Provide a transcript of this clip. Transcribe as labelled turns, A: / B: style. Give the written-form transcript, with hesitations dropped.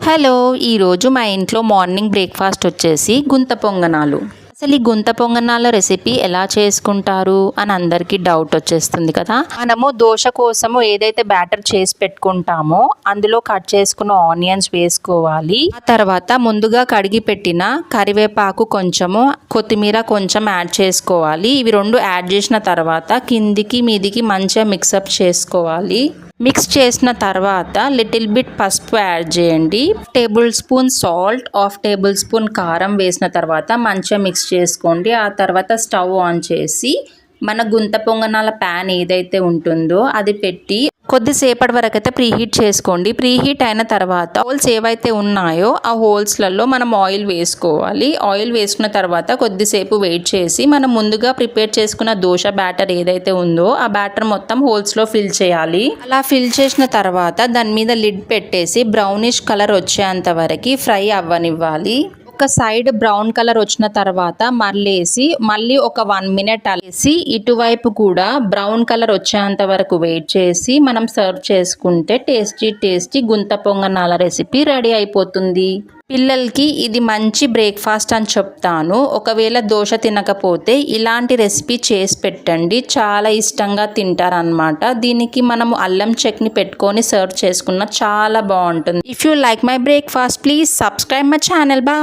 A: Hello, ఈరోజు మా ఇంట్లో మార్నింగ్ బ్రేక్ఫాస్ట్ వచ్చేసి గుంత పొంగనాలు. అసలు ఈ గుంత పొంగనాల రెసిపీ ఎలా చేసుకుంటారు అని అందరికీ డౌట్ వచ్చేస్తుంది కదా. మనము దోశ కోసము ఏదైతే బ్యాటర్ చేసి పెట్టుకుంటామో అందులో కట్ చేసుకున్న ఆనియన్స్ వేసుకోవాలి. ఆ తర్వాత ముందుగా కడిగి పెట్టిన కరివేపాకు కొంచెము, కొత్తిమీర కొంచెం యాడ్ చేసుకోవాలి. ఇవి రెండు యాడ్ చేసిన తర్వాత కిందికి మీదికి మంచిగా మిక్సప్ చేసుకోవాలి. మిక్స్ చేసిన తర్వాత లిటిల్ బిట్ పసుపు యాడ్ చేయండి. Table spoon salt, half table spoon కారం వేసిన తర్వాత మంచిగా మిక్స్ చేసుకోండి. ఆ తర్వాత స్టవ్ ఆన్ చేసి మన గుంత పొంగనాల ప్యాన్ ఏదైతే ఉంటుందో అది పెట్టి కొద్దిసేపటి వరకు అయితే ప్రీహీట్ చేసుకోండి. ప్రీహీట్ అయిన తర్వాత హోల్స్ ఏవైతే ఉన్నాయో ఆ హోల్స్లలో మనం ఆయిల్ వేసుకోవాలి. ఆయిల్ వేసుకున్న తర్వాత కొద్దిసేపు వెయిట్ చేసి మనం ముందుగా ప్రిపేర్ చేసుకున్న దోశ బ్యాటర్ ఏదైతే ఉందో ఆ బ్యాటర్ మొత్తం హోల్స్లో ఫిల్ చేయాలి. అలా ఫిల్ చేసిన తర్వాత దాని మీద లిడ్ పెట్టేసి బ్రౌనిష్ కలర్ వచ్చేంత వరకు ఫ్రై అవ్వనివ్వాలి. ఒక సైడ్ బ్రౌన్ కలర్ వచ్చిన తర్వాత మళ్ళీ ఒక 1 మినిట్ అలేసి ఇటువైపు కూడా బ్రౌన్ కలర్ వచ్చేంత వరకు వెయిట్ చేసి మనం సర్వ్ చేసుకుంటే టేస్టీ గుంత పొంగనాల రెసిపీ రెడీ అయిపోతుంది. పిల్లలకి ఇది మంచి బ్రేక్ఫాస్ట్ అని చెప్తాను. ఒకవేళ దోశ తినకపోతే ఇలాంటి రెసిపీ చేసి పెట్టండి, చాలా ఇష్టంగా తింటారనమాట. దీనికి మనము అల్లం చట్నీ పెట్టుకొని సర్వ్ చేసుకున్న చాలా బాగుంటుంది. If you like my breakfast please subscribe my channel. Bye.